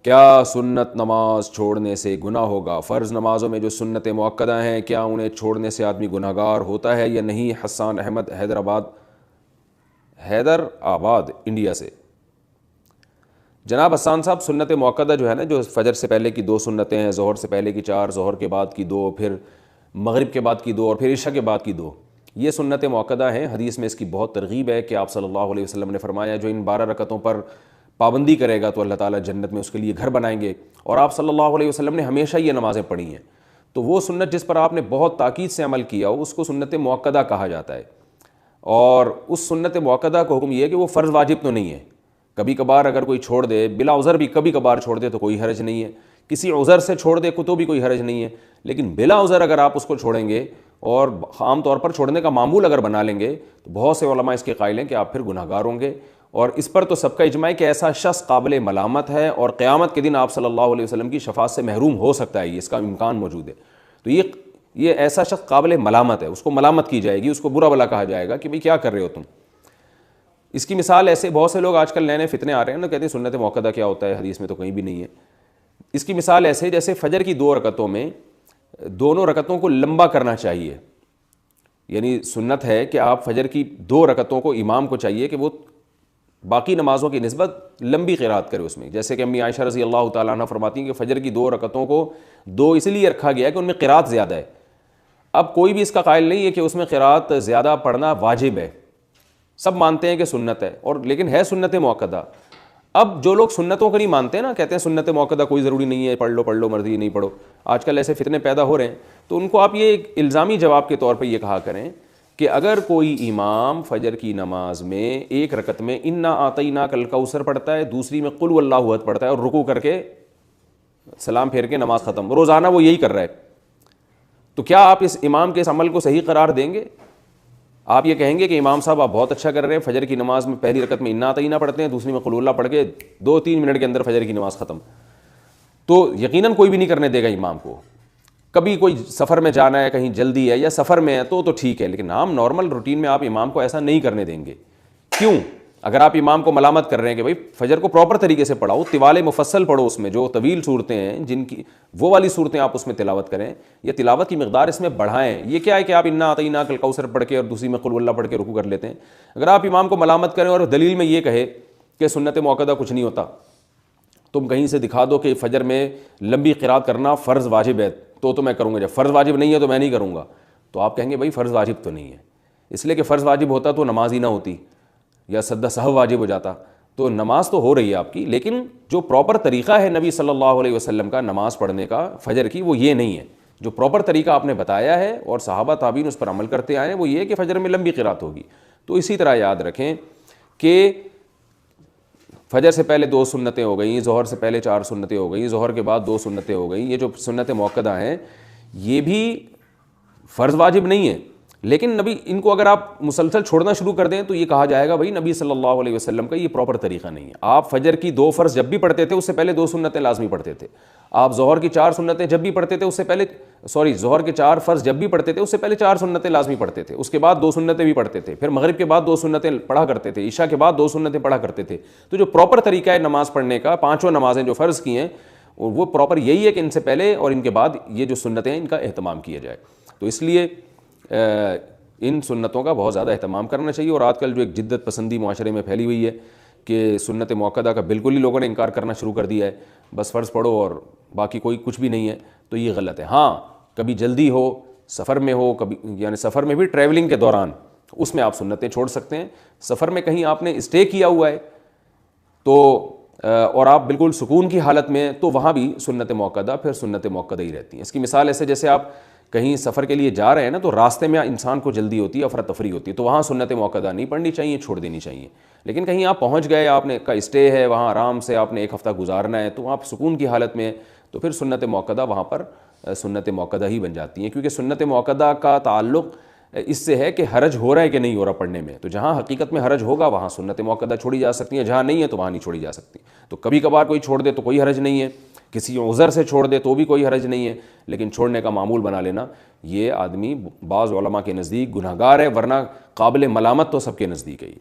کیا سنت نماز چھوڑنے سے گناہ ہوگا؟ فرض نمازوں میں جو سنت مؤکدہ ہیں کیا انہیں چھوڑنے سے آدمی گناہ گار ہوتا ہے یا نہیں؟ حسان احمد حیدر آباد انڈیا سے۔ جناب حسان صاحب، سنت مؤکدہ جو ہے نا، جو فجر سے پہلے کی 2 سنتیں ہیں، ظہر سے پہلے کی 4، ظہر کے بعد کی 2، پھر مغرب کے بعد کی 2 اور پھر عشاء کے بعد کی 2، یہ سنت مؤکدہ ہیں۔ حدیث میں اس کی بہت ترغیب ہے کہ آپ صلی اللہ علیہ وسلم نے فرمایا جو ان 12 رکعتوں پر پابندی کرے گا تو اللہ تعالیٰ جنت میں اس کے لیے گھر بنائیں گے، اور آپ صلی اللہ علیہ وسلم نے ہمیشہ یہ نمازیں پڑھی ہیں۔ تو وہ سنت جس پر آپ نے بہت تاکید سے عمل کیا ہو اس کو سنت مؤکدہ کہا جاتا ہے، اور اس سنت مؤکدہ کو حکم یہ ہے کہ وہ فرض واجب تو نہیں ہے۔ کبھی کبھار اگر کوئی چھوڑ دے، بلا عذر بھی کبھی کبھار چھوڑ دے تو کوئی حرج نہیں ہے، کسی عذر سے چھوڑ دے تو بھی کوئی حرج نہیں ہے، لیکن بلا عذر اگر آپ اس کو چھوڑیں گے اور عام طور پر چھوڑنے کا معمول اگر بنا لیں گے تو بہت سے علماء اس کے قائل ہیں کہ آپ پھر گناہ گار ہوں گے، اور اس پر تو سب کا اجماع ہے کہ ایسا شخص قابل ملامت ہے اور قیامت کے دن آپ صلی اللہ علیہ وسلم کی شفاعت سے محروم ہو سکتا ہے، اس کا امکان موجود ہے۔ تو یہ ایسا شخص قابل ملامت ہے، اس کو ملامت کی جائے گی، اس کو برا بھلا کہا جائے گا کہ بھئی کیا کر رہے ہو تم۔ اس کی مثال ایسے بہت سے لوگ آج کل نئے نئے فتنے آ رہے ہیں نا، کہتے ہیں سنت مؤکدہ کیا ہوتا ہے، حدیث میں تو کہیں بھی نہیں ہے۔ اس کی مثال ایسے جیسے فجر کی 2 رکعتوں میں دونوں رکعتوں کو لمبا کرنا چاہیے، یعنی سنت ہے کہ آپ فجر کی 2 رکعتوں کو امام کو چاہیے کہ وہ باقی نمازوں کی نسبت لمبی قرات کرے اس میں، جیسے کہ امی عائشہ رضی اللہ تعالیٰ عنہ فرماتی ہیں کہ فجر کی 2 رکعتوں کو 2 اس لیے رکھا گیا کہ ان میں قرات زیادہ ہے۔ اب کوئی بھی اس کا قائل نہیں ہے کہ اس میں قرات زیادہ پڑھنا واجب ہے، سب مانتے ہیں کہ سنت ہے، اور لیکن ہے سنت مؤکدہ۔ اب جو لوگ سنتوں کو نہیں مانتے نا، کہتے ہیں سنت مؤکدہ کوئی ضروری نہیں ہے، پڑھ لو مرضی نہیں پڑھو، آج کل ایسے فتنے پیدا ہو رہے ہیں، تو ان کو آپ یہ ایک الزامی جواب کے طور پہ یہ کہا کریں کہ اگر کوئی امام فجر کی نماز میں 1 رکعت میں انا اعطیناک الکوثر پڑھتا ہے، دوسری میں قل واللہ احد پڑھتا ہے اور رکوع کر کے سلام پھیر کے نماز ختم، روزانہ وہ یہی کر رہا ہے، تو کیا آپ اس امام کے اس عمل کو صحیح قرار دیں گے؟ آپ یہ کہیں گے کہ امام صاحب آپ بہت اچھا کر رہے ہیں، فجر کی نماز میں پہلی رکعت میں انا اعطینہ پڑھتے ہیں، دوسری میں قل اللہ پڑھ کے 2-3 منٹ کے اندر فجر کی نماز ختم، تو یقیناً کوئی بھی نہیں کرنے دے گا امام کو۔ کبھی کوئی سفر میں جانا ہے، کہیں جلدی ہے یا سفر میں ہے تو ٹھیک ہے، لیکن عام نارمل روٹین میں آپ امام کو ایسا نہیں کرنے دیں گے۔ کیوں؟ اگر آپ امام کو ملامت کر رہے ہیں کہ بھائی فجر کو پراپر طریقے سے پڑھاؤ، طوال مفصل پڑھو، اس میں جو طویل صورتیں ہیں جن کی وہ والی صورتیں آپ اس میں تلاوت کریں، یا تلاوت کی مقدار اس میں بڑھائیں۔ یہ کیا ہے کہ آپ انا اعطیناک الکوثر پڑھ کے اور دوسری میں قل اللہ پڑھ کے رکوع کر لیتے ہیں۔ اگر آپ امام کو ملامت کریں اور دلیل میں یہ کہے کہ سنت مؤکدہ کچھ نہیں ہوتا، تم کہیں سے دکھا دو کہ فجر میں لمبی قرات کرنا فرض واجب ہے تو میں کروں گا، جب فرض واجب نہیں ہے تو میں نہیں کروں گا، تو آپ کہیں گے بھائی فرض واجب تو نہیں ہے، اس لیے کہ فرض واجب ہوتا تو نماز ہی نہ ہوتی، یا سجدہ سہو واجب ہو جاتا، تو نماز تو ہو رہی ہے آپ کی، لیکن جو پراپر طریقہ ہے نبی صلی اللہ علیہ وسلم کا نماز پڑھنے کا فجر کی، وہ یہ نہیں ہے۔ جو پراپر طریقہ آپ نے بتایا ہے اور صحابہ تابعین اس پر عمل کرتے آئے ہیں وہ یہ ہے کہ فجر میں لمبی قرات ہوگی۔ تو اسی طرح یاد رکھیں کہ فجر سے پہلے 2 سنتیں ہو گئیں، ظہر سے پہلے 4 سنتیں ہو گئیں، ظہر کے بعد 2 سنتیں ہو گئیں، یہ جو سنت مؤکدہ ہیں یہ بھی فرض واجب نہیں ہے، لیکن نبی ان کو اگر آپ مسلسل چھوڑنا شروع کر دیں تو یہ کہا جائے گا بھائی نبی صلی اللہ علیہ وسلم کا یہ پراپر طریقہ نہیں ہے۔ آپ فجر کی 2 فرض جب بھی پڑھتے تھے اس سے پہلے 2 سنتیں لازمی پڑھتے تھے، آپ ظہر کی 4 سنتیں جب بھی پڑھتے تھے اس سے پہلے ظہر کے 4 فرض جب بھی پڑھتے تھے اس سے پہلے 4 سنتیں لازمی پڑھتے تھے، اس کے بعد 2 سنتیں بھی پڑھتے تھے، پھر مغرب کے بعد 2 سنتیں پڑھا کرتے تھے، عشاء کے بعد 2 سنتیں پڑھا کرتے تھے۔ تو جو پراپر طریقہ ہے نماز پڑھنے کا، 5 نمازیں جو فرض کی ہیں وہ پراپر یہی ہے کہ ان سے پہلے اور ان کے بعد یہ جو سنتیں ہیں ان کا اہتمام کیا جائے۔ تو اس لیے ان سنتوں کا بہت زیادہ اہتمام کرنا چاہیے، اور آج کل جو ایک جدت پسندی معاشرے میں پھیلی ہوئی ہے کہ سنت مؤکدہ کا بالکل ہی لوگوں نے انکار کرنا شروع کر دیا ہے، بس فرض پڑھو اور باقی کوئی کچھ بھی نہیں ہے، تو یہ غلط ہے۔ ہاں کبھی جلدی ہو، سفر میں ہو، کبھی یعنی سفر میں بھی ٹریولنگ کے دوران اس میں آپ سنتیں چھوڑ سکتے ہیں۔ سفر میں کہیں آپ نے اسٹے کیا ہوا ہے تو اور آپ بالکل سکون کی حالت میں، تو وہاں بھی سنت مؤکدہ پھر سنت مؤکدہ ہی رہتی ہیں۔ اس کی مثال ایسے جیسے آپ کہیں سفر کے لیے جا رہے ہیں نا، تو راستے میں انسان کو جلدی ہوتی ہے، افراتفری ہوتی ہے، تو وہاں سنت مؤکدہ نہیں پڑھنی چاہیے، چھوڑ دینی چاہیے۔ لیکن کہیں آپ پہنچ گئے، آپ نے کا اسٹے ہے وہاں، آرام سے آپ نے 1 ہفتہ گزارنا ہے، تو آپ سکون کی حالت میں، تو پھر سنت مؤکدہ وہاں پر سنت مؤکدہ ہی بن جاتی ہیں، کیونکہ سنت مؤکدہ کا تعلق اس سے ہے کہ حرج ہو رہا ہے کہ نہیں ہو رہا پڑھنے میں، تو جہاں حقیقت میں حرج ہوگا وہاں سنت مؤکدہ چھوڑی جا سکتی ہیں، جہاں نہیں ہے تو وہاں نہیں چھوڑی جا سکتی۔ تو کبھی کبھار کوئی چھوڑ دے تو کوئی حرج نہیں ہے، کسی عذر سے چھوڑ دے تو بھی کوئی حرج نہیں ہے، لیکن چھوڑنے کا معمول بنا لینا یہ آدمی بعض علماء کے نزدیک گناہگار ہے، ورنہ قابل ملامت تو سب کے نزدیک ہے۔